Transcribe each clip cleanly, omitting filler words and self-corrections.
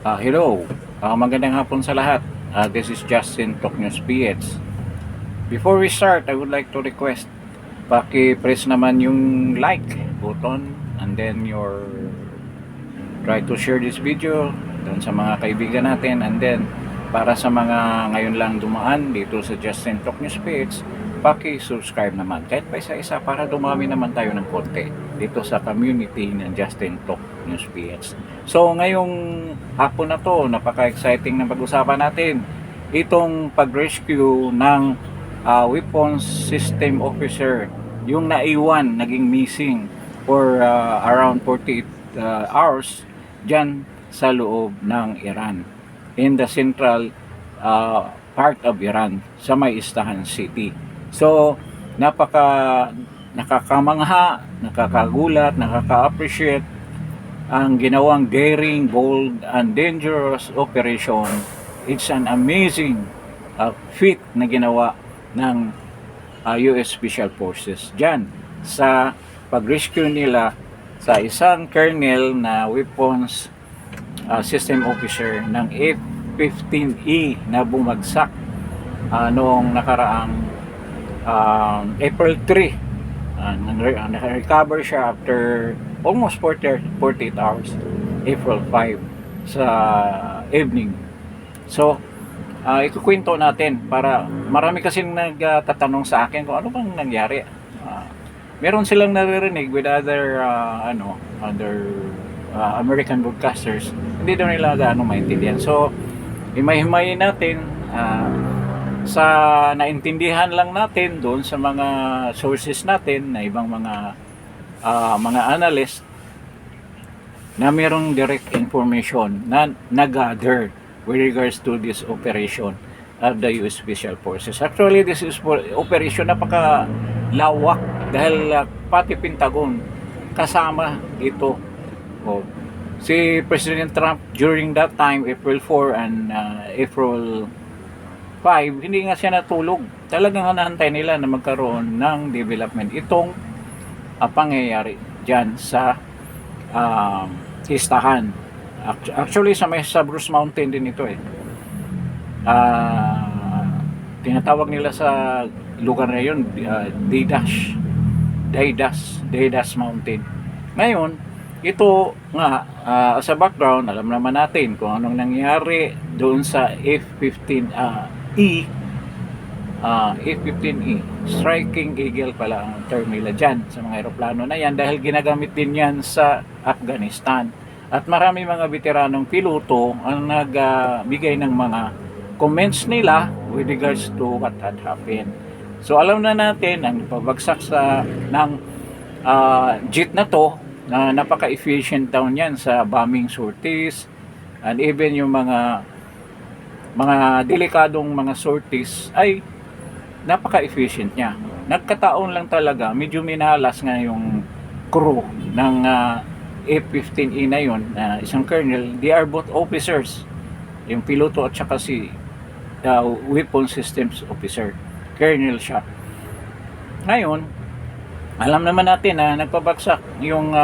Hello, magandang hapon sa lahat. This is Justin Talk News PH. Before we start, I would like to request, paki-press naman yung like button and then try to share this video doon sa mga kaibigan natin, and then para sa mga ngayon lang dumaan dito sa Justin Talk News page, paki-subscribe naman kahit pa isa-isa para dumami naman tayo ng konti dito sa community ng Justin Talk News PH. So ngayong hapon na to, napaka-exciting na pag-usapan natin itong pag-rescue ng weapons system officer, yung naiwan, naging missing for around 48 hours dyan sa loob ng Iran, in the central part of Iran, sa may Isfahan City. So nakakamangha, nakakagulat, nakaka-appreciate ang ginawang daring, bold, and dangerous operation. It's an amazing feat na ginawa ng US Special Forces dyan sa pag-rescue nila sa isang colonel na weapons system officer ng F-15E na bumagsak noong nakaraang April 3. Naka-recover siya after almost 48 hours, April 5 sa evening. So ikukwento natin, para marami kasing nagtatanong sa akin kung ano bang nangyari. Meron silang naririnig with other American broadcasters, hindi daw nila gaano maintindihan. So himay-himayin natin sa naintindihan lang natin doon sa mga sources natin na ibang mga analyst na merong direct information na nag-gather with regards to this operation of the US Special Forces. Actually, this is operation napaka lawak dahil pati Pentagon kasama ito. Si President Trump during that time, April 4 and April 5, hindi nga siya natulog. Talagang hanaantay nila na magkaroon ng development itong pangyayari dyan sa Isfahan. Actually sa Bruce Mountain din ito tinatawag nila sa lugar na yun Daidas Mountain. Ngayon ito nga, sa background, alam naman natin kung anong nangyari doon sa F-15E. F-15E, Striking Eagle pala ang term nila dyan sa mga aeroplano na yan, dahil ginagamit din yan sa Afghanistan. At marami mga veteranong piloto ang nagbigay ng mga comments nila with regards to what had happened. So alam na natin ang pabagsak ng jet na to, na napaka-efficient daw niyan sa bombing sorties, and even yung mga delikadong mga sorties ay napaka-efficient niya. Nagkataon lang talaga, medyo minalas nga yung crew ng F-15E na yun, isang colonel. They are both officers, yung piloto at saka si weapon systems officer, colonel siya. Ngayon alam naman natin na nagpabagsak yung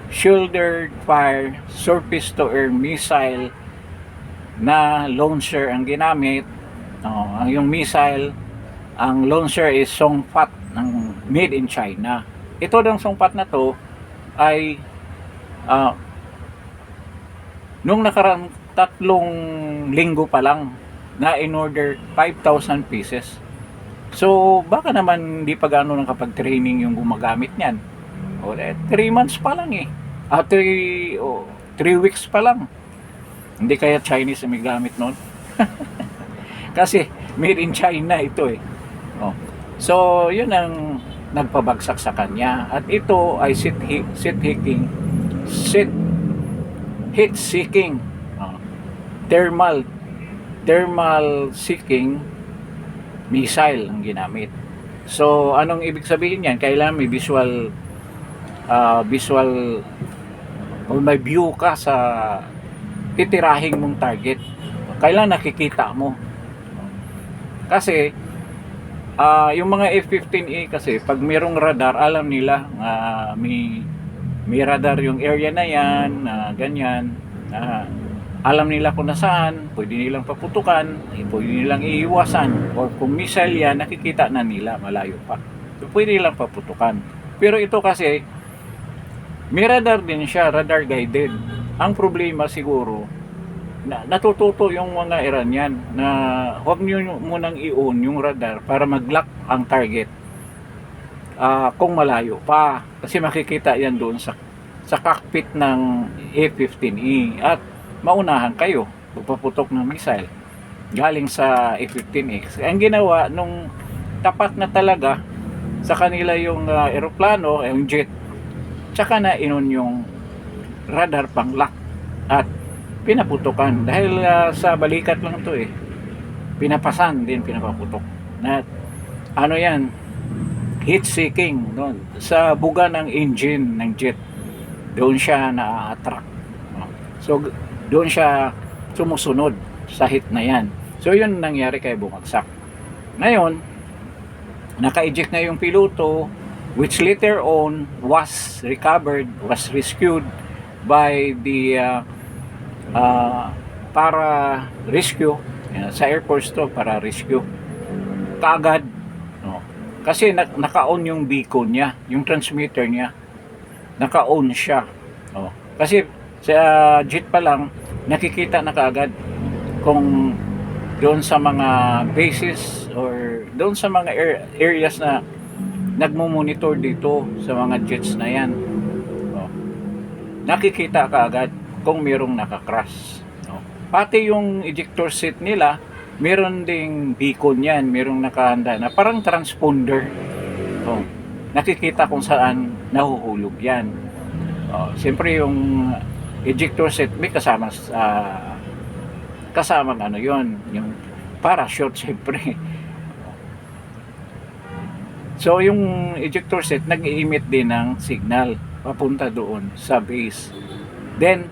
shoulder fire surface to air missile na launcher ang ginamit. Yung missile, ang launcher is Songfat ng made in China. Ito ng Songfat na to ay nung nakarang 3 linggo pa lang na in order 5,000 pieces. So baka naman hindi pa gaano nakapag-training yung gumagamit niyan. 3 months pa lang 3 weeks pa lang. Hindi kaya Chinese ang may gamit noon? Kasi made in China ito So yun ang nagpabagsak sa kanya. At ito ay heat seeking, thermal seeking missile ang ginamit. So anong ibig sabihin niyan? Kailangan may visual o may view ka sa titirahing mong target. Kailangan nakikita mo. Kasi yung mga F-15E kasi pag mayroong radar, alam nila may radar yung area na yan, ganyan. alam nila kung nasaan, pwede nilang paputukan, pwede nilang iiwasan, or kung missile yan, nakikita na nila malayo pa. So, pwede nilang paputukan. Pero ito kasi, may radar din siya, radar guided. Ang problema siguro, natututo yung mga Iranian na huwag nyo munang i-on yung radar para mag-lock ang target kung malayo pa. Kasi makikita yan doon sa cockpit ng A-15E at maunahan kayo paputok ng missile galing sa A-15X. Ang ginawa nung tapat na talaga sa kanila yung eroplano, yung jet, tsaka na inon yung radar pang lock at pinaputukan dahil sa balikat lang to pinapasan din, pinapaputok na ano yan, heat seeking doon sa buga ng engine ng jet, doon siya na-attract. So doon siya sumusunod sa hit na yan. So yun nangyari kay bumagsak. Ngayon, naka-eject na yung piloto, which later on was recovered, was rescued by the para rescue sa Air Force to, para rescue kaagad, no? Kasi naka-on yung beacon niya, yung transmitter niya naka-on siya, no? Kasi sa jet pa lang nakikita na kaagad kung doon sa mga bases or doon sa mga areas na nagmo-monitor dito sa mga jets na yan, no? Nakikita kaagad kung mayroong nakakras, no? Pati yung ejector seat nila meron ding beacon yan, merong nakahanda na parang transponder, no? Nakikita kung saan nahuhulog yan. Siyempre yung ejector seat may kasamang ano yon, yung parachute siyempre. So yung ejector set nag-i-emit din ng signal papunta doon sa base. Then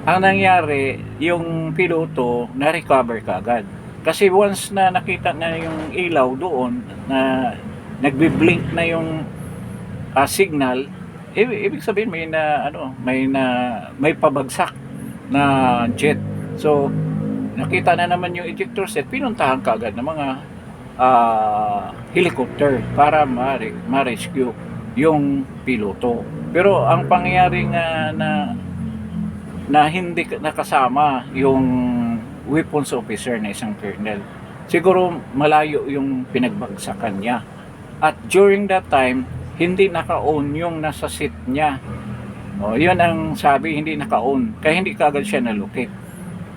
ang nangyari, yung piloto na-recover kaagad. Kasi once na nakita na yung ilaw doon na nagbi-blink na yung signal, ibig sabihin may pabagsak na jet. So nakita na naman yung ejector set, pinuntahan kaagad ng mga helicopter para ma-rescue yung piloto. Pero ang pangyayari nga na hindi nakasama yung weapons officer na isang colonel, siguro malayo yung pinagbagsakan niya. At during that time, hindi naka-on yung nasa seat niya. Yun ang sabi, hindi naka-on. Kaya hindi kaagad siya na-locate.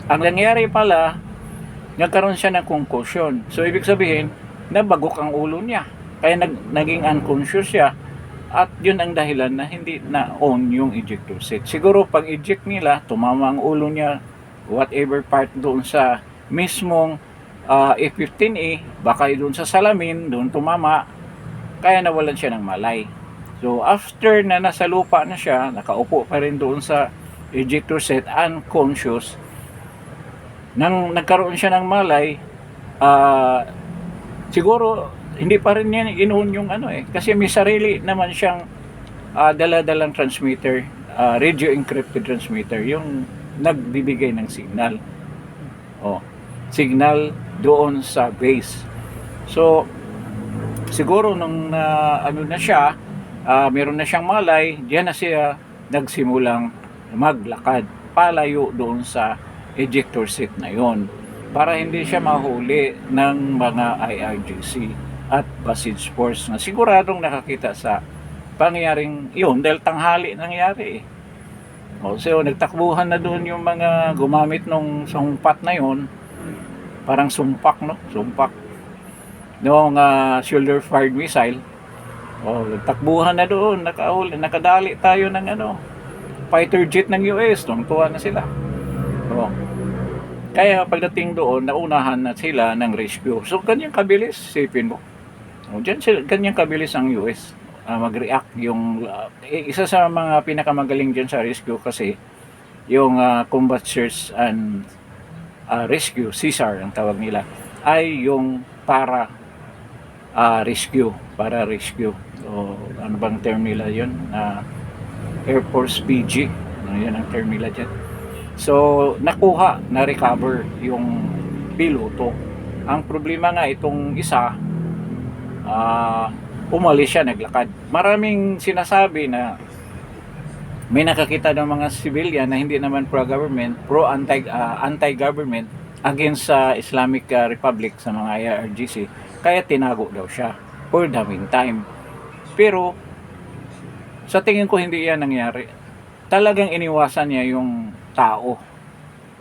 Ang nangyari pala, nagkaroon siya ng concussion. So, ibig sabihin, nabagok ang ulo niya. Kaya naging unconscious siya. At yun ang dahilan na hindi na-on yung ejector seat. Siguro, pag eject nila, tumama ang ulo niya, whatever part doon sa mismong F-15E, baka doon sa salamin, doon tumama, kaya nawalan siya ng malay. So after na nasa lupa na siya, nakaupo pa rin doon sa ejector seat, unconscious, nang nagkaroon siya ng malay, siguro hindi pa rin niya inuun yung kasi may sarili naman siyang dala-dalang transmitter, radio encrypted transmitter, yung nagbibigay ng signal. Signal doon sa base. So siguro nung na siya, meron na siyang malay, diyan na siya nagsimulang maglakad palayo doon sa ejector seat na yon para hindi siya mahuli ng mga IRGC at Passage Force na siguradong nakakita sa pangyayaring yun dahil tanghali nangyari. So nagtakbuhan na doon yung mga gumamit nung sumpat na yon, parang sumpak noong shoulder fired missile. Nagtakbuhan na doon, nakadali tayo ng fighter jet ng US, tuwa na sila. Kaya pagdating doon, naunahan na sila ng rescue. So ganyang kabilis, sipin mo. Ganyang kabilis ang US mag-react. Yung isa sa mga pinakamagaling dyan sa rescue kasi yung Combat Search and Rescue, CSAR ang tawag nila, ay yung para rescue. So, ano bang term nila yun? Air Force PG. Yun ang term nila dyan. So nakuha, na-recover yung piloto. Ang problema nga itong isa, umalis siya, naglakad. Maraming sinasabi na may nakakita ng mga civilian na hindi naman pro-government, anti-government against sa Islamic Republic sa mga IRGC. Kaya tinago daw siya for the meantime. Pero sa tingin ko hindi yan nangyari. Talagang iniwasan niya yung tao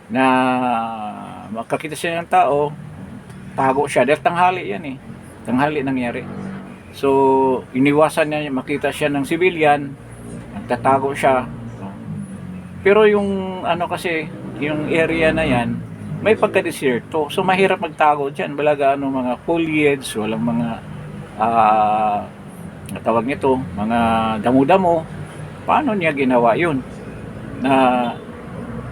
na makakita siya ng tao, tago siya. Dahil tanghali yan eh. Tanghali nangyari. So, iniwasan niya, makita siya ng civilian, nagtatago siya. Pero yung ano kasi, yung area na yan, may pagka-desierto. So, mahirap magtago dyan. Balaga ano, mga foliage, walang mga tawag nito, mga damo-damo. Paano niya ginawa yun? Na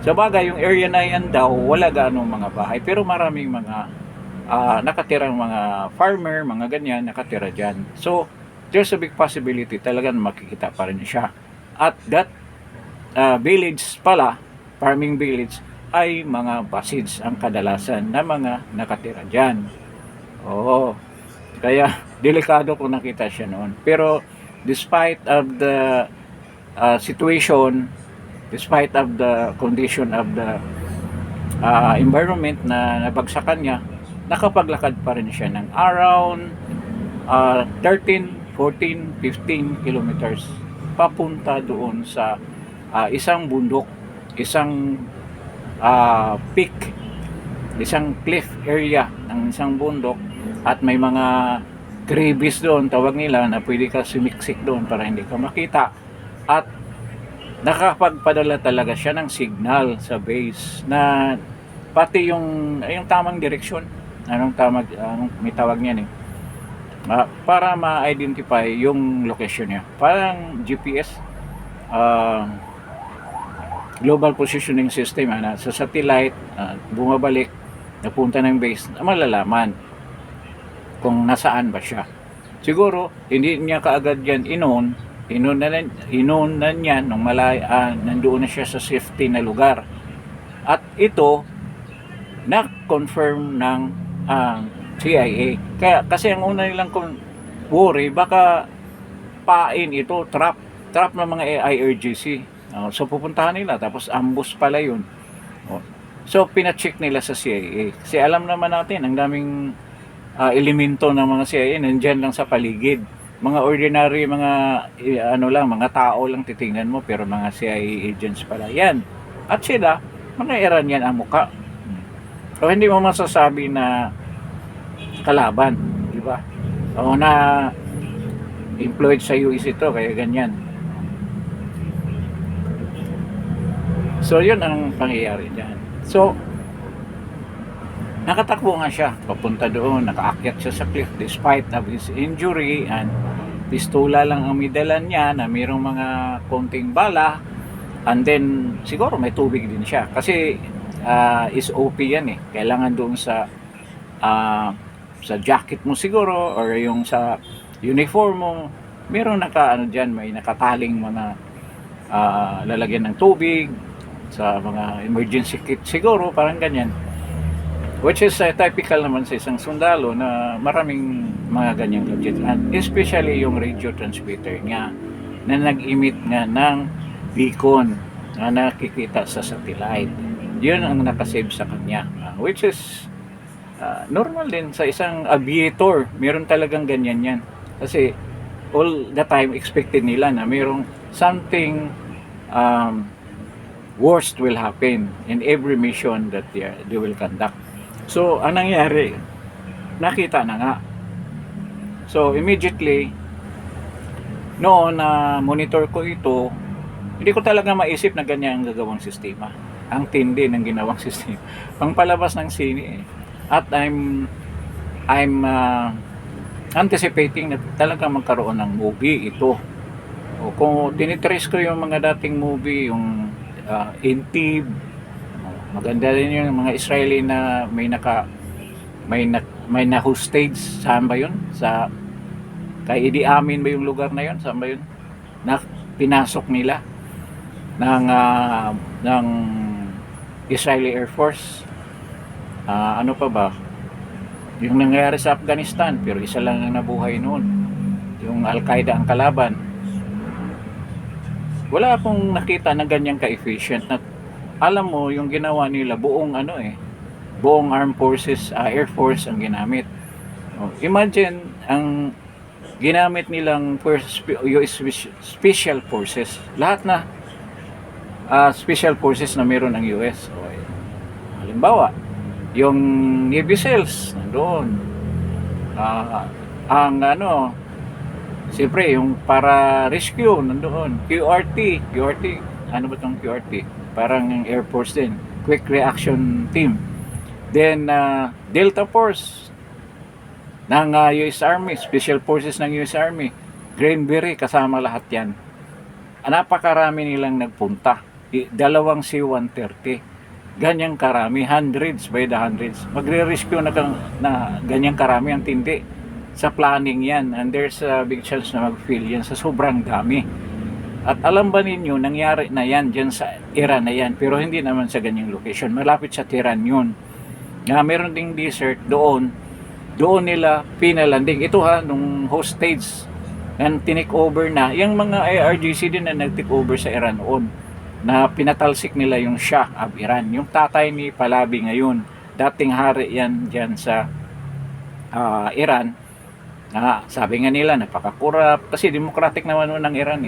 sa bagay, yung area na yan daw, wala ganong mga bahay. Pero maraming mga nakatirang mga farmer, mga ganyan, nakatira dyan. So, there's a big possibility talagang makikita pa rin siya. At that village pala, farming village, ay mga basids ang kadalasan na mga nakatira dyan. Oo. Kaya, delikado kung nakita siya noon. Pero, despite of the situation, despite of the condition of the environment na nabagsakan niya, nakapaglakad pa rin siya ng around 13, 14, 15 kilometers papunta doon sa isang bundok, isang peak, isang cliff area ng isang bundok, at may mga crevice doon, tawag nila, na pwede ka sumiksik doon para hindi ka makita. At nakapagpadala talaga siya ng signal sa base na pati yung tamang direksyon, anong may tawag niyan para ma-identify yung location niya. Parang GPS, global positioning system, sa satellite, bumabalik, napunta ng base, malalaman kung nasaan ba siya. Siguro hindi niya kaagad yan inon na niya nung nandoon na siya sa safety na lugar. At ito na-confirm ng CIA. Kasi ang una nilang worry, baka pain ito, trap ng mga IRGC. So pupuntahan nila, tapos ambush pala yun. So pina-check nila sa CIA. Kasi alam naman natin, ang daming elemento ng mga CIA nandyan lang sa paligid. Mga ordinary, mga mga tao lang titingnan mo, pero mga CIA agents pala yan. At sila, mga Iranian ang muka. So hindi mo masasabi na kalaban, di ba? O na employed sa US ito, kaya ganyan. So yun ang pangyayari dyan. So nakatakbo nga siya papunta doon, nakaakyat siya sa cliff despite of his injury, and pistola lang ang midalan niya na mayroong mga konting bala, and then siguro may tubig din siya kasi SOP yan kailangan doon sa jacket mo siguro, or yung sa uniform mo, mayroong dyan, may nakataling mga lalagyan ng tubig sa mga emergency kit siguro, parang ganyan. Which is typical naman sa isang sundalo na maraming mga ganyang gadget. And especially yung radio transmitter niya na nag-emit nga ng beacon na nakikita sa satellite. Yun ang nakasave sa kanya. Which is normal din sa isang aviator. Meron talagang ganyan yan. Kasi all the time expected nila na mayroong something worst will happen in every mission that they will conduct. So, ang nangyari, nakita na nga. So, immediately, noon na monitor ko ito, hindi ko talaga maisip na ganyan ang gagawang sistema. Ang tindi ng ginawang sistema. Pangpalabas ng sine. At I'm anticipating na talaga magkaroon ng movie ito. O kung tinitrace ko yung mga dating movie, yung Intib, maganda rin yung mga Israeli na may na-hostage. Saan ba yun? Kay Idi Amin ba yung lugar na yun? Saan ba yun? Na pinasok nila ng Israeli Air Force. Ano pa ba? Yung nangyari sa Afghanistan, pero isa lang ang nabuhay noon. Yung Al-Qaeda ang kalaban. Wala akong nakita na ganyang ka-efficient na alam mo yung ginawa nila buong buong armed forces, air force ang ginamit. Imagine ang ginamit nilang US special forces. Lahat na special forces na meron ng US. Halimbawa, yung Navy SEALs nandoon. Ang siyempre yung para rescue nandoon. QRT, ano ba tong QRT? Parang Air Force din. Quick Reaction Team. Then Delta Force ng US Army, Special Forces ng US Army. Greenberry, kasama lahat yan. Napakarami nilang nagpunta. Dalawang C-130. Ganyang karami, hundreds by the hundreds. Magre-rescue na ganyang karami, ang tindi. Sa planning yan, and there's a big chance na mag-fail yan sa sobrang dami. At alam ba ninyo, nangyari na yan dyan sa Iran na yan, pero hindi naman sa ganyang location. Malapit sa Tehran yun. Meron ding desert doon nila pinalanding. Ito nung hostage and tinake over na, yung mga IRGC din na nag-take over sa Iran noon, na pinatalsik nila yung Shah of Iran, yung tatay ni Pahlavi ngayon, dating hari yan dyan sa Iran. Sabi nga nila napaka-corrupt kasi democratic naman noon ng Iran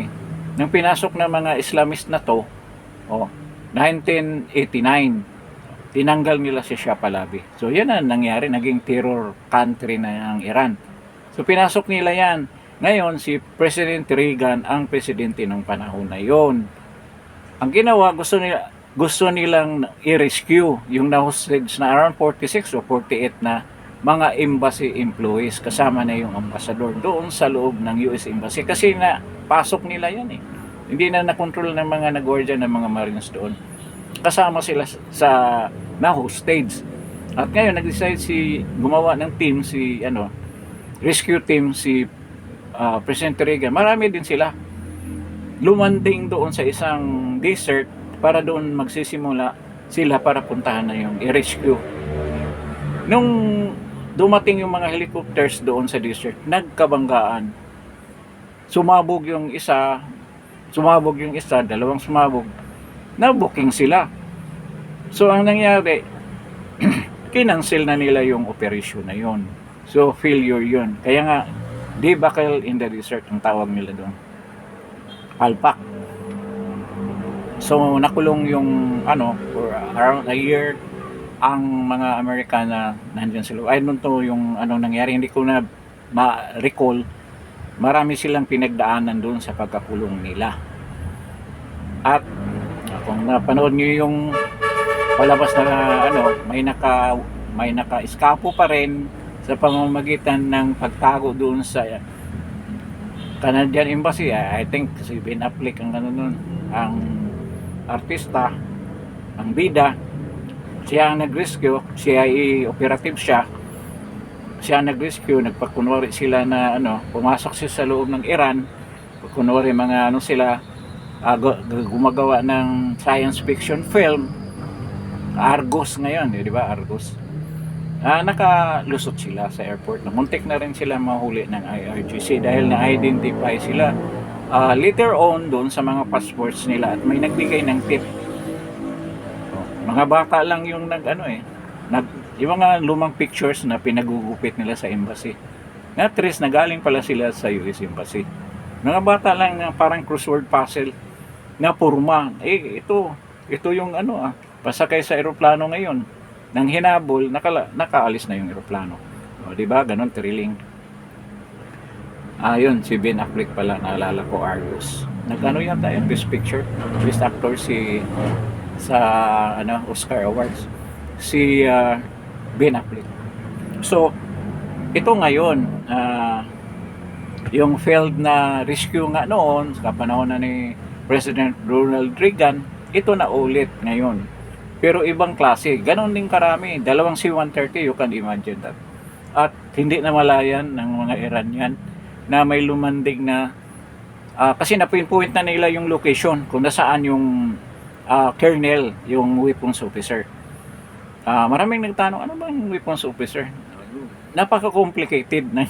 nang pinasok ng mga Islamist na to 1989, tinanggal nila si Shah Pahlavi. So yan ang nangyari, naging terror country na ang Iran. So pinasok nila yan. Ngayon si President Reagan ang presidente ng panahon na yon. Ang ginawa, gusto nilang i-rescue yung na-hostage na around 46 o 48 na mga embassy employees, kasama na yung ambassador doon sa loob ng US Embassy kasi na pasok nila yan hindi na nakontrol ng mga nag-guardian ng mga Marines doon, kasama sila sa na-hostage. At ngayon nag-decide gumawa ng team rescue team President Reagan. Marami din sila lumanding doon sa isang desert para doon magsisimula sila para puntahan na yung i-rescue. Nung dumating yung mga helicopters doon sa desert, nagkabanggaan. Sumabog yung isa, dalawang sumabog, na-booking sila. So ang nangyari, kinancel na nila yung operation na yon. So failure yon. Kaya nga, debacle in the desert ang tawag nila doon. Palpak. So nakulong yung for around a year ang mga Amerikana nandiyan sila. I don't know yung nangyari, hindi ko na ma-recall. Marami silang pinagdaanan doon sa pagkakulong nila. At kung napanood niyo yung palabas na may naka-eskapo pa rin sa pamamagitan ng pagtago doon sa Canadian Embassy. I think si Ben Affleck ang ang artista, ang bida, siya ang nag-rescue, CIA operative siya nag-rescue, nagpakunwari sila na pumasok siya sa loob ng Iran, kunwari mga sila gumagawa ng science fiction film, Argos ngayon, di ba, Argos. Nakalusot sila sa airport. Muntik na rin sila mahuli ng IRGC dahil na-identify sila later on doon sa mga passports nila at may nagbigay ng tip. Mga bata lang yung yung mga lumang pictures na pinagugupit nila sa embassy. Na tres na galing pala sila sa US Embassy. Mga bata lang na parang crossword puzzle na purma. Ito yung pasakay sa eroplano ngayon. Nang hinabol, nakaalis na yung eroplano. O, di ba? Ganon, thrilling. Yun, si Ben Affleck pala, naalala ko, Argos. Yan tayo, best picture, best actor sa Oscar Awards. Si Ben Affleck. So, ito ngayon, yung failed na rescue nga noon, sa panahon na ni President Ronald Reagan, ito na ulit ngayon. Pero ibang klase, ganon din karami, dalawang C-130, you can imagine that. At hindi na malayan ng mga Iranian na may lumanding na kasi na-pinpoint na nila yung location kung nasaan yung colonel, yung weapons officer. Maraming nagtanong, ano bang weapons officer? Napaka-complicated ng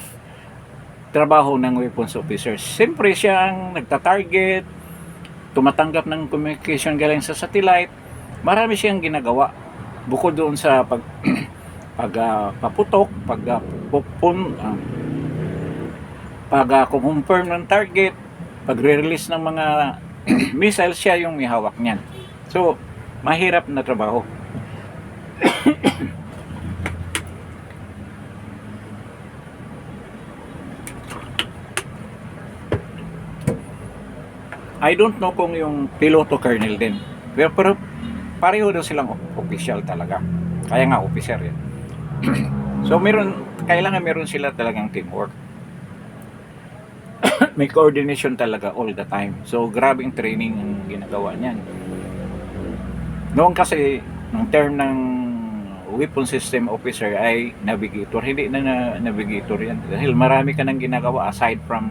trabaho ng weapons officer. Siyempre siya ang nagta-target, tumatanggap ng communication galing sa satellite. Marami siyang ginagawa. Bukod doon sa paputok, confirm ng target, pagre-release ng mga missile, siya yung may hawak niyan. So, mahirap na trabaho. I don't know kung yung piloto colonel din. Pero pareho daw silang official talaga. Kaya nga officer yan. So kailangan meron sila talagang teamwork. May coordination talaga all the time. So grabing training ang ginagawa niyan. Noon kasi, ng term ng weapon system officer ay navigator. Hindi na navigator yan. Dahil marami ka nang ginagawa aside from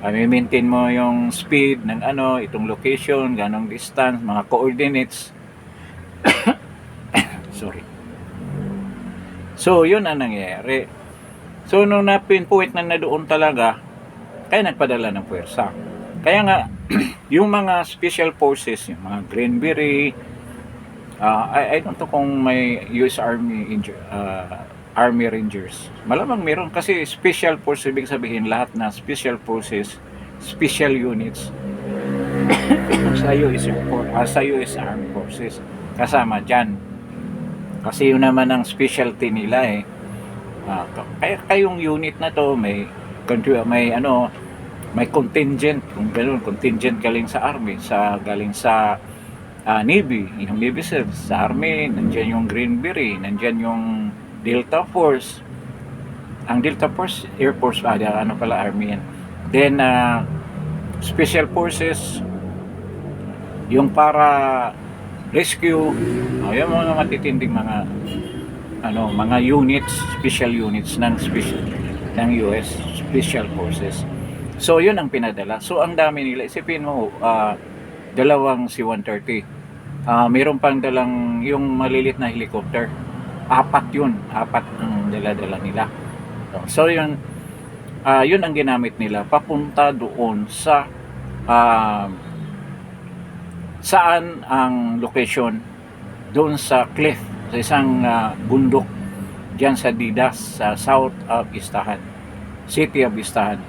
maintain mo yung speed ng itong location, ganong distance, mga coordinates. Sorry. So, yun ang nangyayari. So, nung napinpoint na doon talaga, kaya nagpadala ng puwersa. Kaya nga, yung mga special forces, yung mga Green Beret, I don't know kung may US Army Rangers. Malamang meron kasi special force, ibig sabihin lahat na special forces, special units sa US Armed Forces kasama dyan. Kasi yun naman ang specialty nila eh. Kaya kayong unit na to may contingent, kung ganoon, contingent galing sa Army, galing sa Navy, yung Navy Seals, sa Army, nandiyan yung Green Beret, nandiyan yung Delta Force. Ang Delta Force, Air Force, Army yan. Then, Special Forces, yung para rescue, yung mga matitinding mga units, special units ng US Special Forces. So, yun ang pinadala. So, ang dami nila. Isipin mo, dalawang C-130. Mayroon pang dalang yung malilit na helicopter. Apat ang dala-dala nila. So yun ang ginamit nila papunta doon sa saan ang location, doon sa cliff, sa isang bundok diyan sa Didas, sa south of Isfahan, city of Isfahan,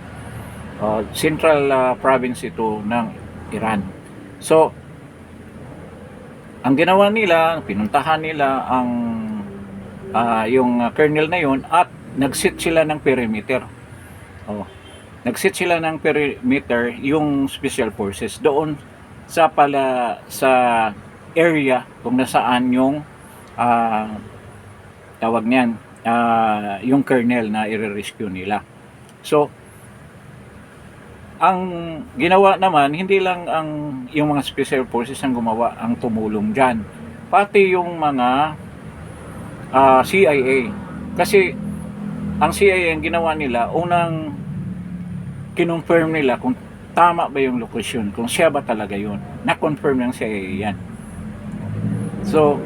central province ito ng Iran. So ang ginawa nila, pinuntahan nila ang yung colonel na yun at nag-set sila ng perimeter. Nag-set sila ng perimeter yung special forces doon sa area kung nasaan yung tawag niyan, yung colonel na i-rescue nila. So ang ginawa naman, hindi lang yung mga special forces ang gumawa, ang tumulong dyan, pati yung mga CIA. Kasi ang CIA, ang ginawa nila, unang kinonfirm nila kung tama ba yung location, kung siya ba talaga yun. Na-confirm ng CIA yan. So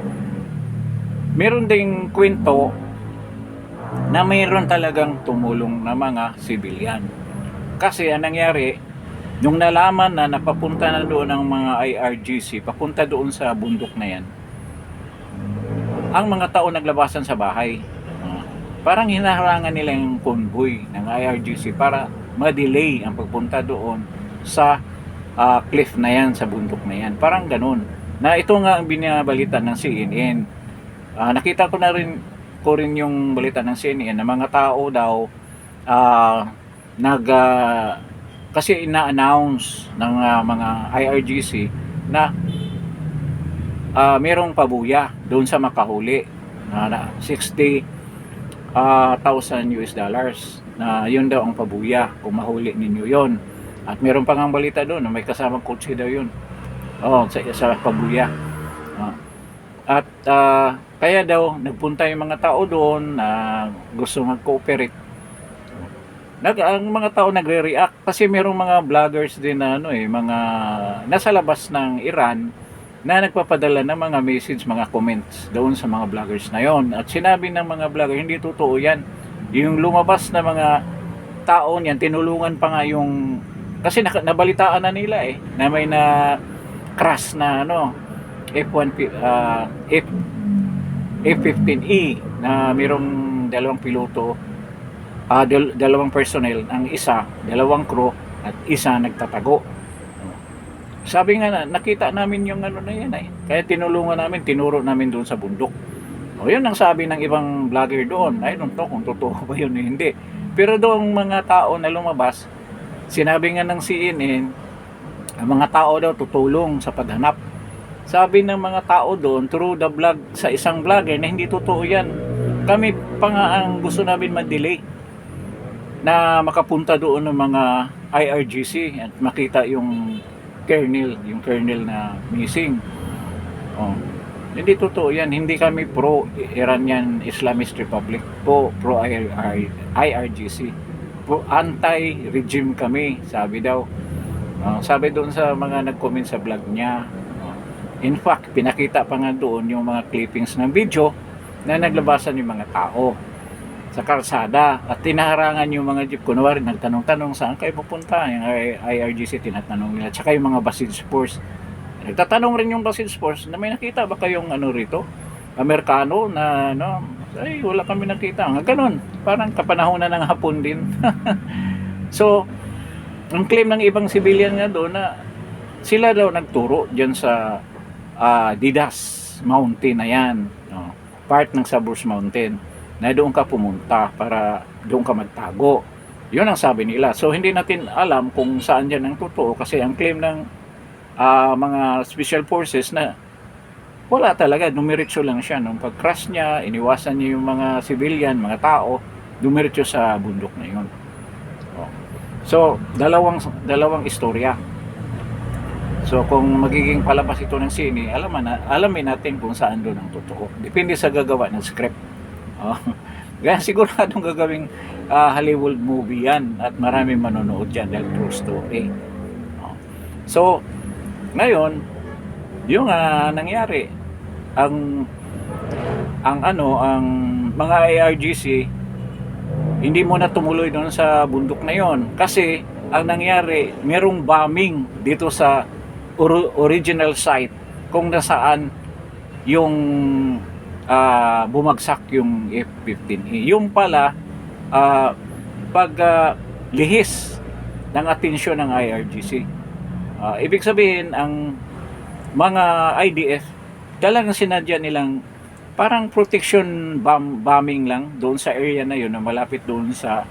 meron ding kwento na mayroon talagang tumulong na mga civilian. Kasi ang nangyari, nung nalaman na napapunta na doon ang mga IRGC, papunta doon sa bundok na yan, ang mga tao naglabasan sa bahay. Parang hinaharangan nila yung convoy ng IRGC para ma-delay ang pagpunta doon sa cliff na yan, sa bundok na yan. Parang ganun. Na ito nga ang binabalita ng CNN. Nakita ko rin yung balita ng CNN na mga tao daw kasi ina-announce ng mga IRGC na merong pabuya doon sa makahuli na $60,000 na yun daw ang pabuya kung mahuli ninyo yon. At meron pang ang balita doon na may kasamang kotse daw yun sa pabuya. At kaya daw nagpunta yung mga tao doon na gusto mag-cooperate. Ang mga tao nagre-react kasi merong mga vloggers din na mga nasa labas ng Iran na nagpapadala ng mga message, mga comments doon sa mga vloggers na yon. At sinabi ng mga vlogger, hindi totoo yan. Yung lumabas na mga tao niyan, tinulungan pa nga yung, kasi nabalitaan na nila na may na crash na F1 F-15E na mayroong dalawang piloto, dalawang personnel, ang isa, dalawang crew, at isa nagtatago. Sabi nga nakita namin yung na yan kaya tinulungan namin, tinuro namin doon sa bundok. Yun ang sabi ng ibang vlogger doon. I don't know kung totoo ba yun o hindi. Pero doong mga tao na lumabas, sinabi nga ng CNN, ang mga tao daw tutulong sa paghanap. Sabi ng mga tao doon, through the vlog sa isang vlogger, na hindi totoo yan. Kami pa nga ang gusto namin ma-delay na makapunta doon ng mga IRGC at makita yung kernel na missing. Hindi totoo yan. Hindi kami pro-Iranian Islamist Republic, pro-IRGC. Anti-regime kami, sabi daw. Sabi doon sa mga nag-comment sa vlog niya. In fact, pinakita pa nga doon yung mga clippings ng video na naglabasan yung mga tao sa kalsada at tinaharangan yung mga jeep. Kunwari nagtanong-tanong saan kayo pupunta, yung IRGC tinatanong nila, tsaka yung mga Basij Force nagtatanong rin yung Basij Force na may nakita ba kayong rito Amerikano na ay wala kami nakita, ganun, parang kapanahonan ng hapon din. So ang claim ng ibang civilian nga doon na sila daw nagturo dyan sa Didas Mountain na yan, part ng Saburs Mountain, na doon ka pumunta para doon ka magtago. Yun ang sabi nila. So hindi natin alam kung saan yan ang totoo, kasi ang claim ng mga special forces na wala talaga, dumiretso lang siya. Nung pag-crash niya, iniwasan niya yung mga civilian, mga tao, dumiretso sa bundok na yun. So dalawang istorya. So kung magiging palabas ito ng sine, alamin natin kung saan doon ang totoo. Depende sa gagawa ng script. Kaya siguradong gagawing Hollywood movie yan at maraming manonood dyan dahil true story. So ngayon yung nangyari, ang mga IRGC hindi mo na tumuloy doon sa bundok na yon, kasi ang nangyari, merong bombing dito sa original site kung nasaan yung bumagsak yung F-15E. Yung pala lihis ng atensyon ng IRGC. Ibig sabihin, ang mga IDF talagang sinadya nilang parang protection bombing lang doon sa area na yun, na malapit doon sa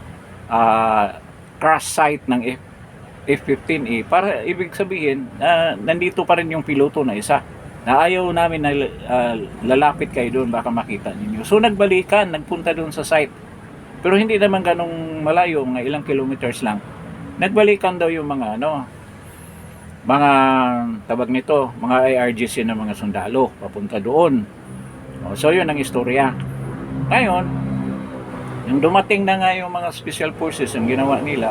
crash site ng F-15E, para ibig sabihin nandito pa rin yung piloto na isa na ayaw namin na lalapit kayo doon, baka makita ninyo. So nagbalikan, nagpunta doon sa site, pero hindi naman ganong malayo, mga ilang kilometers lang. Nagbalikan daw yung mga mga tabag nito, mga IRGC na mga sundalo papunta doon. So yun ang istorya. Ngayon, yung dumating na nga yung mga special forces, ang ginawa nila,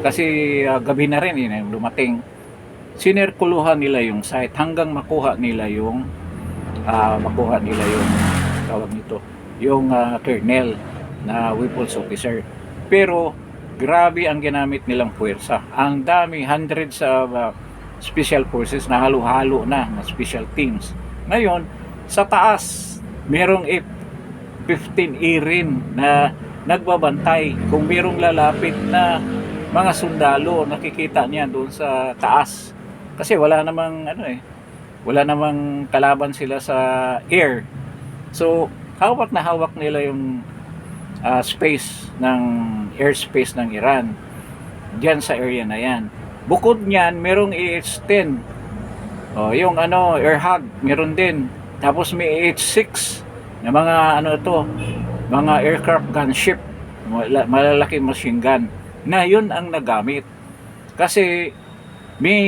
kasi gabi na rin yung dumating, sinerkuluhan nila yung site hanggang makuha nila yung tawag nito, yung colonel na weapons officer. Pero grabe ang ginamit nilang puwersa. Ang dami, hundreds of special forces na halo-halo na special teams. Ngayon, sa taas merong F-15E rin na nagbabantay. Kung merong lalapit na mga sundalo, nakikita niya doon sa taas. Kasi wala namang wala namang kalaban sila sa air. So hawak na hawak nila yung space ng airspace ng Iran diyan sa area na yan. Bukod niyan, merong AH-10, yung air hug meron din. Tapos may AH-6 na mga mga aircraft gunship, malalaking machine gun, na yun ang nagamit. Kasi may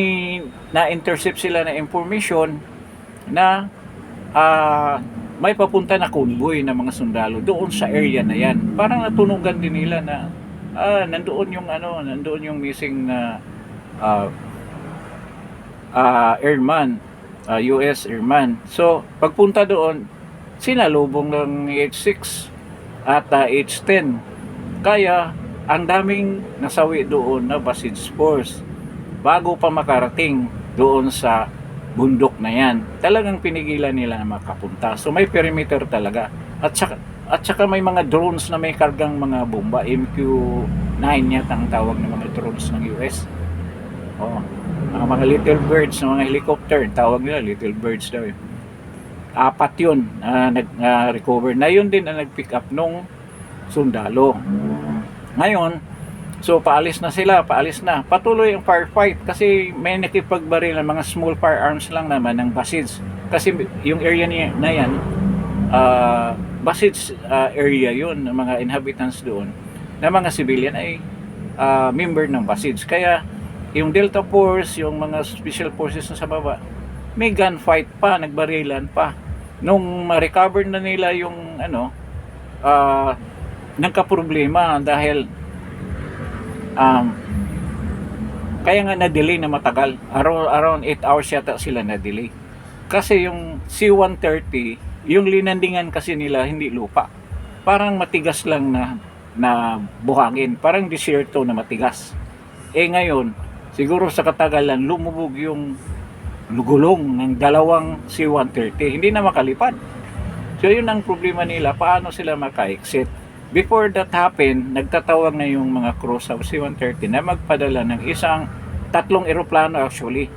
na-intercept sila na information na may papunta na convoy ng mga sundalo doon sa area na yan. Parang natunugan din nila na nandoon yung missing na airman US Airman. So, pagpunta doon, sinalubong ng H6 at H10. Kaya, ang daming nasawi doon na besieged force bago pa makarating doon sa bundok na yan. Talagang pinigilan nila na makapunta. So, may perimeter talaga. At saka may mga drones na may kargang mga bomba. MQ-9 yata ang tawag ng mga drones ng US. Oh, mga little birds na mga helicopter, tawag nila little birds daw yun. 4 yun nag-recover na yun din na nag-pick up nung sundalo. Ngayon, so paalis na sila, patuloy ang firefight kasi may nakipagbaril ng mga small firearms lang naman ng besieged. Kasi yung area na yan, besieged area yun ng mga inhabitants doon na mga civilian ay member ng besieged. Kaya yung Delta Force, yung mga special forces na sa baba, may gunfight pa, nagbarilan pa. Nung ma-recover na nila yung nagka-problema dahil kaya nga na-delay na matagal. Around 8 hours yata sila na-delay. Kasi yung C-130, yung linandingan kasi nila hindi lupa. Parang matigas lang na buhangin. Parang desierto na matigas. Ngayon, siguro sa katagalan, lumubog yung gulong ng dalawang C-130. Hindi na makalipad. So, yun ang problema nila. Paano sila maka-exit? Before that happen, nagtatawag na yung mga crew sa C-130 na magpadala ng tatlong eroplano actually.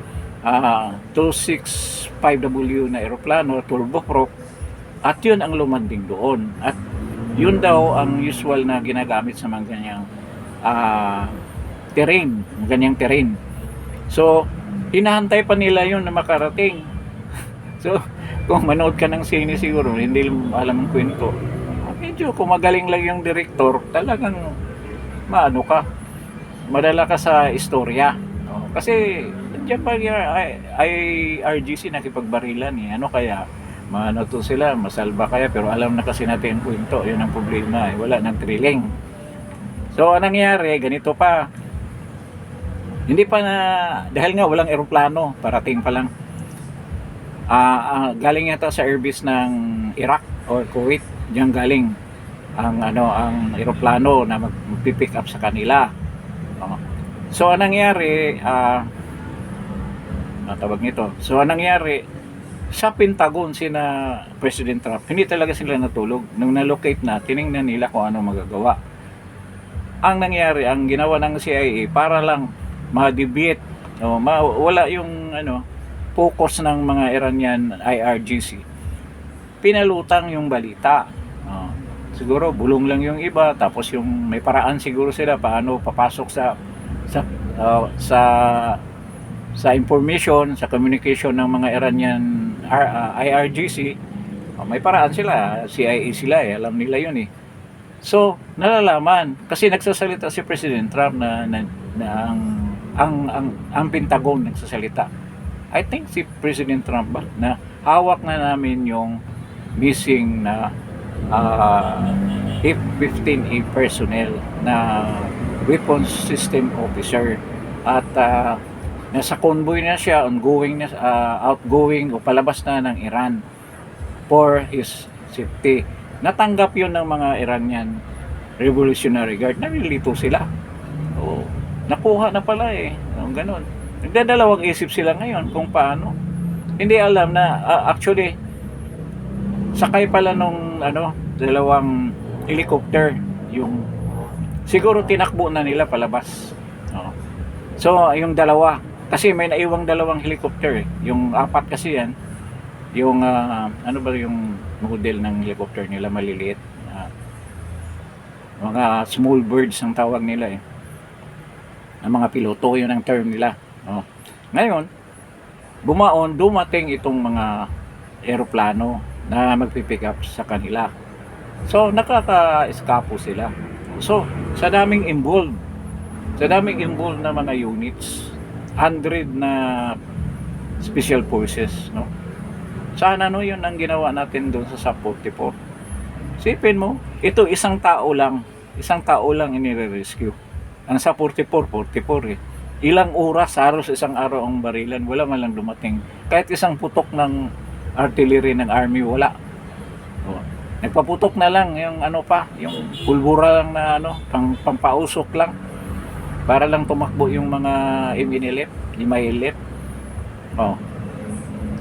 265W na eroplano, turboprop. At yun ang lumanding doon. At yun daw ang usual na ginagamit sa mga ganyang ganyang terrain. So, hinahantay pa nila yun na makarating. So, kung manood ka ng sine siguro, hindi alam ang kwento. Medyo kung magaling lang yung director, talagang madala ka sa istorya. Kasi, diyan pa yung IRGC nakipagbarilan eh. Kaya, to sila, masalba kaya, pero alam na kasi natin ang kwento. Yun ang problema, wala nang thrilling. So, anong nangyari, ganito pa. Hindi pa na, dahil nga walang eroplano, parating pa lang. Galing yata sa airbase ng Iraq or Kuwait, diyan galing ang eroplano na magpipick up sa kanila. So anong nangyari, So anong nangyari, sa Pentagon sina President Trump, hindi talaga sila natulog. Nung na-locate na, tiningnan nila kung ano magagawa. Ang nangyari, ang ginawa ng CIA para lang ma-deviate, wala yung focus ng mga Iranian IRGC. Pinalutang yung balita. Siguro bulong lang yung iba, tapos yung may paraan siguro sila paano papasok sa information, sa communication ng mga Iranian IRGC. May paraan sila, CIA sila alam nila yun eh. So, nalalaman kasi nagsasalita si President Trump na ang Pentagon nagsasalita. I think si President Trump ba na hawak na namin yung missing na F-15A personnel na weapons system officer at nasa convoy na siya, outgoing o palabas na ng Iran for his safety. Natanggap yun ng mga Iranian Revolutionary Guard. Nalilito sila. Nakuha na pala eh. Ganun. Nagdadalawang isip sila ngayon kung paano. Hindi alam na actually sakay pala nung dalawang helicopter yung siguro tinakbo na nila palabas. So yung dalawa kasi may naiwang dalawang helicopter eh. Yung 4 kasi yan. Yung yung model ng helicopter nila maliliit. Mga small birds ang tawag nila eh. Ang mga piloto, yun ang term nila. Ngayon, dumating itong mga eroplano na magpipick up sa kanila. So, nakaka-eskapo sila. So, sa daming involved na mga units, 100 na special forces, no? Sana yun ang ginawa natin doon sa SAP 44. Sipin mo, ito isang tao lang inire-rescue. Ang sa 44 eh. ilang oras, halos isang araw ang barilan, wala man lang dumating. Kahit isang putok ng artillery ng army, wala. Oh. Nagpaputok na lang yung ano pa, yung pulbura lang na ano, pampausok lang para lang tumakbo yung mga MNLF, MILF. Oh.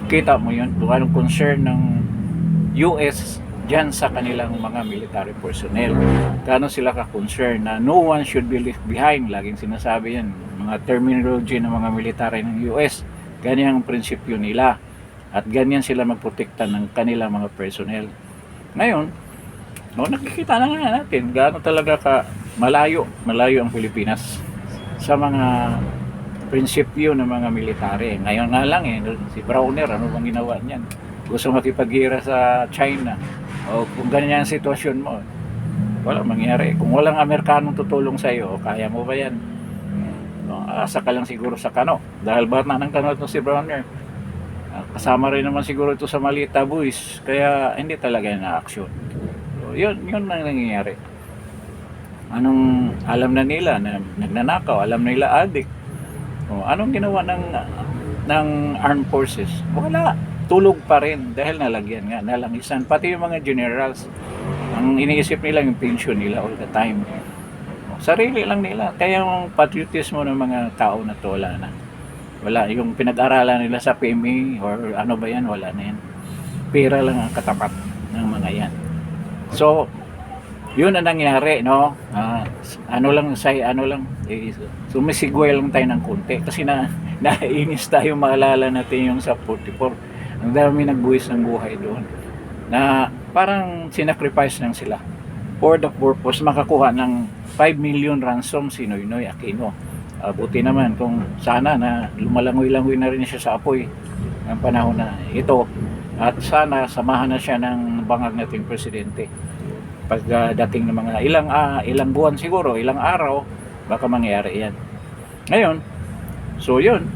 Kita mo yun, kung anong concern ng US dyan sa kanilang mga military personnel. Kano sila ka-concern na no one should be left behind. Laging sinasabi yan, mga terminology ng mga military ng US. Ganyan ang prinsipyo nila. At ganyan sila magprotekta ng kanilang mga personnel. Ngayon, no, nakikita na nga natin gaano talaga ka malayo ang Pilipinas sa mga prinsipyo ng mga military. Ngayon nga lang si Browner, ano bang ginawa niyan? Gusto makipaghira sa China. O kung ganyan ang sitwasyon mo, walang mangyari. Kung walang Amerikanong tutulong sa iyo, kaya mo ba yan? No, asa ka lang siguro sa Kano. Dahil bata ng Kano ito si Browner. Kasama rin naman siguro ito sa Malita Boys. Kaya hindi talaga na-action. So, yun ang nangyayari. Anong alam na nila na nagnanakaw, alam na nila addict. O, anong ginawa ng armed forces? Wala. Tulog pa rin dahil nalagyan nga, nalangisan. Pati yung mga generals, ang iniisip nila yung pension nila all the time. Sarili lang nila. Kaya yung patriotismo ng mga tao na to, wala na. Wala. Yung pinag-aralan nila sa PMA or ano ba yan, wala na yan. Pera lang ang katapat ng mga yan. So, yun ang nangyari, no? Sumisigway lang tayo ng konti kasi naiinis tayo, maalala natin yung sa 44. Ang dami nagbuwis ng buhay doon na parang sinacrifice lang sila for the purpose makakuha ng 5 million ransom si Noynoy Aquino. Buti naman kung sana na lumalangoy-langoy na rin siya sa apoy ng panahon na ito at sana samahan na siya ng bangag nating presidente pag dating ng mga ilang buwan siguro, ilang araw, baka mangyari yan. Ngayon, so yun,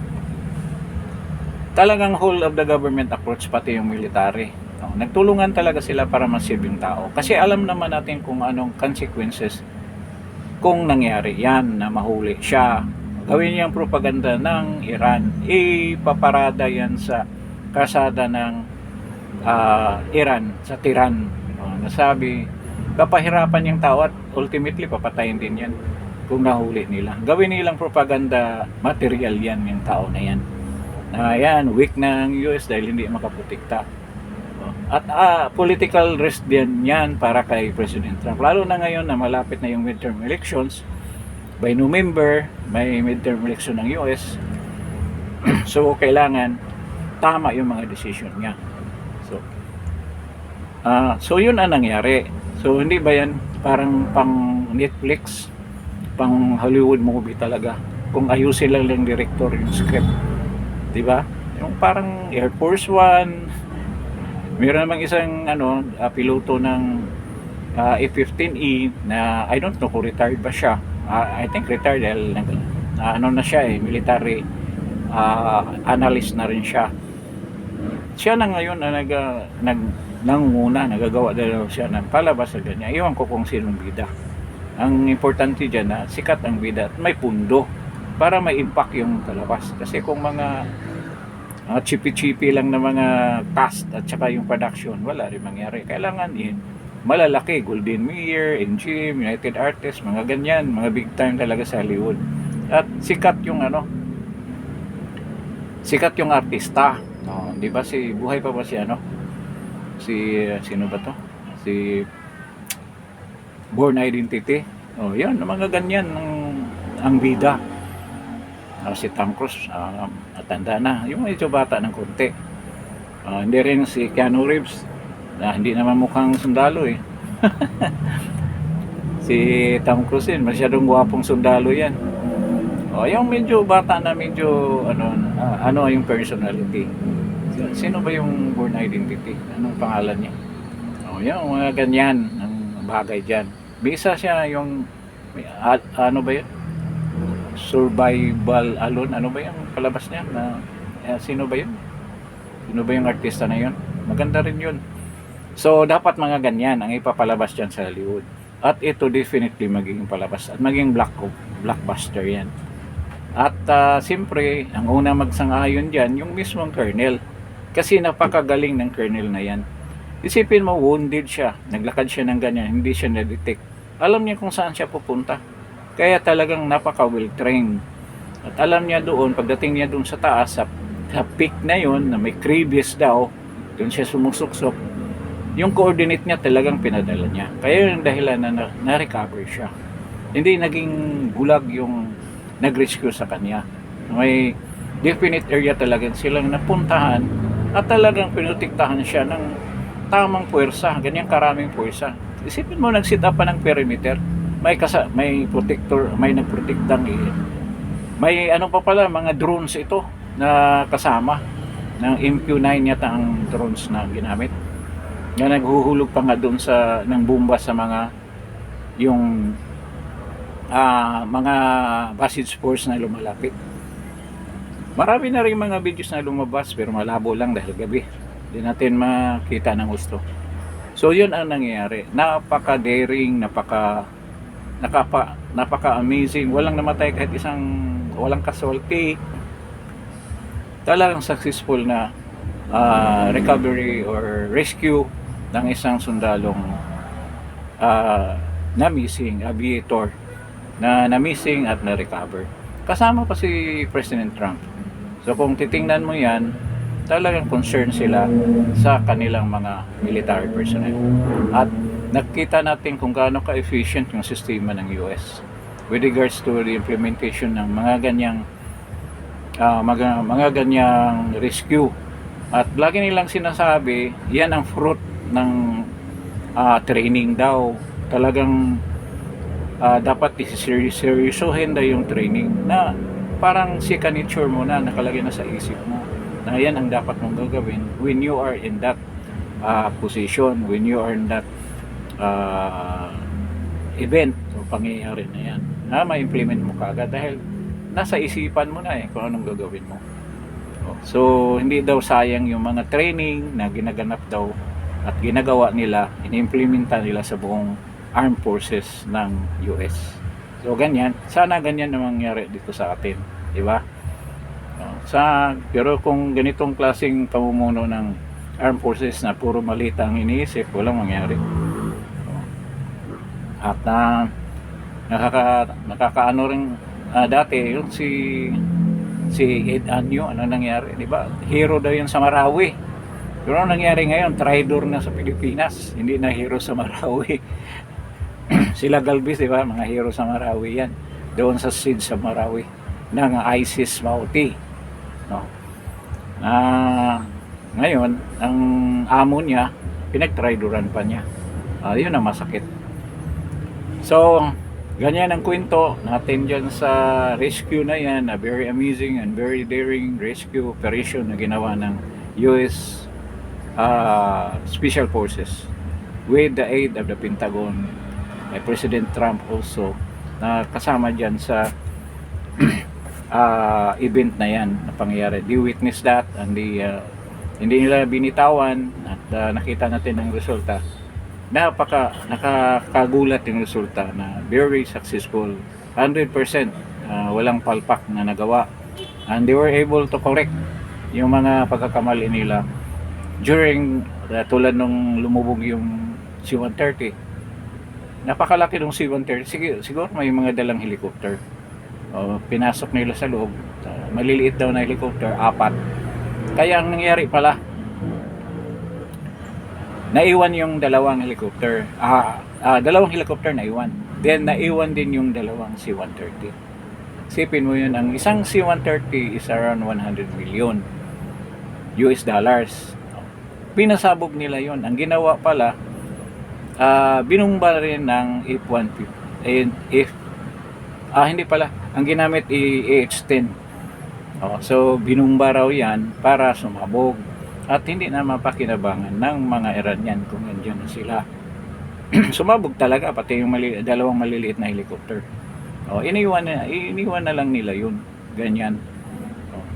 talagang whole of the government approach, pati yung military. No, nagtulungan talaga sila para masave yung tao. Kasi alam naman natin kung anong consequences kung nangyari yan na mahuli siya. Gawin niyang propaganda ng Iran. Ipaparada yan sa kasada ng Iran, sa Tehran. No, nasabi, papahirapan yung tao at ultimately papatayin din yan kung nahuli nila. Gawin nilang propaganda material yan yung tao na yan. Yan, weak ng US dahil hindi makaprotekta. At political risk din yan para kay President Trump. Lalo na ngayon na malapit na yung midterm elections. By November, may midterm election ng US. So, kailangan tama yung mga decision niya. So yun ang nangyari. So, hindi ba yan parang pang Netflix, pang Hollywood movie talaga? Kung ayusin lang ng director yung script. Diba? Yung parang Air Force One, meron namang isang piloto ng F-15E na I don't know kung retired ba siya. I think retired dahil na siya military analyst na rin siya. Siya na ngayon na nangunguna, nagagawa daw siya ng palabas sa ganyan. Iwan ko kung sinong bida. Ang importante dyan na sikat ang bida at may pundo para may impact yung palabas. Kasi kung mga chipi-chipi lang na mga cast at saka yung production, wala rin mangyari. Kailangan malalaki, Golden Mayer, NGM, United Artists, mga ganyan, mga big time talaga sa Hollywood. At sikat yung artista. No, di ba buhay pa ba sino ba to? Si Born Identity. Yan, mga ganyan ang bida. Si Tom Cruise, matanda na. Yung medyo bata ng konti. Hindi rin si Keanu Reeves, na hindi naman mukhang sundalo Si Tom Cruise din, masyadong gwapong sundalo yan. Yung medyo bata na, medyo yung personality. Sino ba yung Born Identity? Anong pangalan niya? Yung mga ganyan ang bagay dyan. Bisa siya yung ano ba yun? Survival Alone, ano ba yung palabas niya na sino ba yun? Sino ba yung artista na yun? Maganda rin yun. So dapat mga ganyan ang ipapalabas dyan sa Hollywood. At ito definitely magiging palabas at maging blockbuster yan. At siyempre, ang una magsang-ayon dyan, yung mismong colonel. Kasi napakagaling ng colonel na yan. Isipin mo, wounded siya. Naglakad siya ng ganyan, hindi siya na-detect. Alam niya kung saan siya pupunta. Kaya talagang napaka-well-trained. At alam niya doon, pagdating niya doon sa taas, sa peak na yon na may crevice daw, doon siya sumusuksok, yung coordinate niya talagang pinadala niya. Kaya yung dahilan na na-recover siya. Hindi naging bulag yung nag-rescue sa kanya. May definite area talagang silang napuntahan at talagang pinutiktahan siya ng tamang puwersa, ganyang karaming puwersa. Isipin mo, nag-sit up pa ng perimeter, may protector, may nagprotektang may ano pa pala, mga drones ito na kasama ng MQ-9 yata ang drones na ginamit. Na naghuhulog pa nga doon ng bomba sa mga yung mga passage force na lumalapit. Marami na rin mga videos na lumabas pero malabo lang dahil gabi. Hindi natin makita ng gusto. So yun ang nangyayari. Napaka-daring, napaka-amazing. Walang namatay kahit walang casualty. Talagang successful na recovery or rescue ng isang sundalong na missing, aviator na missing at na-recover. Kasama pa si President Trump. So kung titingnan mo yan, talagang concerned sila sa kanilang mga military personnel. At nakita natin kung gaano ka-efficient yung sistema ng US with regards to the implementation ng mga ganyang rescue. At lagi nilang sinasabi, yan ang fruit ng training daw. Talagang dapat seryosohin daw yung training na parang second nature mo na, nakalagay na sa isip mo na yan ang dapat mong gagawin when you are in that position, when you are in that event o pangyayari na yan, na ma-implement mo kaagad dahil nasa isipan mo na kung anong gagawin mo. So hindi daw sayang yung mga training na ginaganap daw at ginagawa nila, inimplementa nila sa buong armed forces ng US. So ganyan, sana ganyan na mangyari dito sa atin, di ba? Pero kung ganitong klaseng pamumuno ng armed forces na puro malita ang iniisip, walang mangyari. At nakakaano rin dati yung si Ed Anyo, ano nangyari, di ba? Hero daw yun sa Marawi. Pero ano nangyari ngayon? Traitor na sa Pilipinas, hindi na hero sa Marawi. Sila Galvez, di ba? Mga hero sa Marawi yan. Doon sa siege sa Marawi ng ISIS Mauti. No? Ngayon, ang amo niya, pinagtraidoran pa niya. Yun ang masakit. So, ganyan ang kwento natin dyan sa rescue na yan, a very amazing and very daring rescue operation na ginawa ng US Special Forces with the aid of the Pentagon, President Trump also na kasama dyan sa event na yan na pangyayari. They witness that and hindi nila binitawan at nakita natin ang resulta. Nakakagulat yung resulta na very successful, 100% walang palpak na nagawa, and they were able to correct yung mga pagkakamali nila during tulad nung lumubog yung C-130. Napakalaki ng C-130. Siguro may mga dalang helicopter. Pinasok nila sa loob. Maliliit daw na helicopter, 4. Kaya ang nangyari pala, naiwan yung dalawang helicopter. Dalawang helicopter naiwan. Then naiwan din yung dalawang C-130. Sipin mo yun, ang isang C-130 is around 100 million US dollars. Pinasabog nila yun. Ang ginawa pala, binumba rin ng F-150. Hindi pala. Ang ginamit AH-10. So, binumba raw yan para sumabog. At hindi na mapakinabangan ng mga Iranian kung nandiyan na sila. Sumabog talaga, pati yung dalawang maliliit na helicopter. Iniwan na lang nila yun. Ganyan.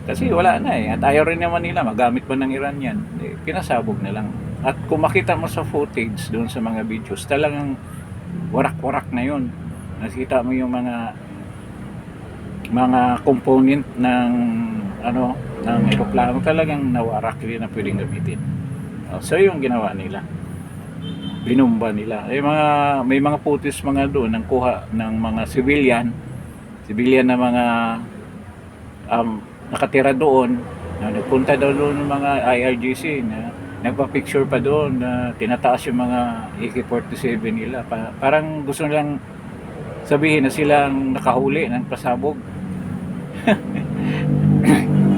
Kasi wala na At ayaw rin naman nila magamit pa ng Iranian. Pinasabog na lang. At kung makita mo sa footage doon sa mga videos, talagang warak-warak na yun. Nakita mo yung mga mga component ng ano ng eroplano talagang nawarak rin na pwedeng gamitin. So yung ginawa nila, binumba nila. May mga putis mga doon ng kuha ng mga civilian na mga nakatira doon, na nagpunta daw doon ng mga IRGC na nagpa-picture pa doon na tinataas yung mga AK-47 nila. Parang gusto nilang sabihin na silang nakahuli ng pasabog.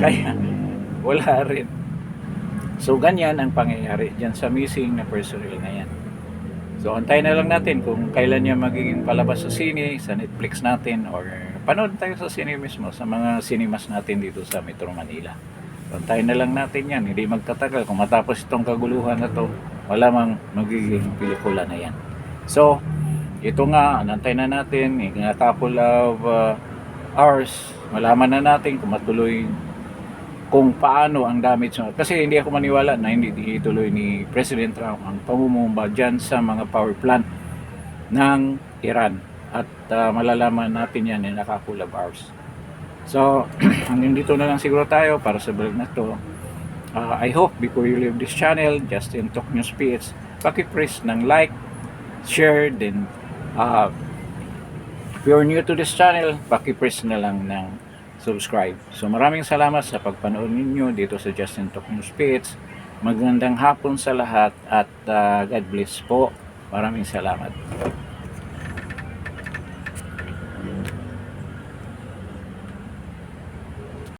Kaya wala rin. So ganyan ang pangyayari dyan sa missing na personnel na yan. So antayin na lang natin kung kailan niya magiging palabas sa sine, sa Netflix natin, or panood tayo sa sine mismo, sa mga cinemas natin dito sa Metro Manila. So antayin na lang natin yan, hindi magtatagal. Kung matapos itong kaguluhan na to, wala mang magiging pelikula na yan. So ito nga, antayin na natin, in a couple of hours, malaman na natin kung matuloy, kung paano ang damage. Kasi hindi ako maniwala na hindi ituloy ni President Trump ang pamumumba dyan sa mga power plant ng Iran. At malalaman natin yan in a couple of hours. So, hanggang dito na lang siguro tayo para sa vlog na to. I hope before you leave this channel, Justin Talk News PH, paki-press ng like, share, then if you're new to this channel, paki-press na lang ng subscribe. So maraming salamat sa pagpanood ninyo dito sa Justin Talk News PH. Magandang hapon sa lahat at God bless po. Maraming salamat.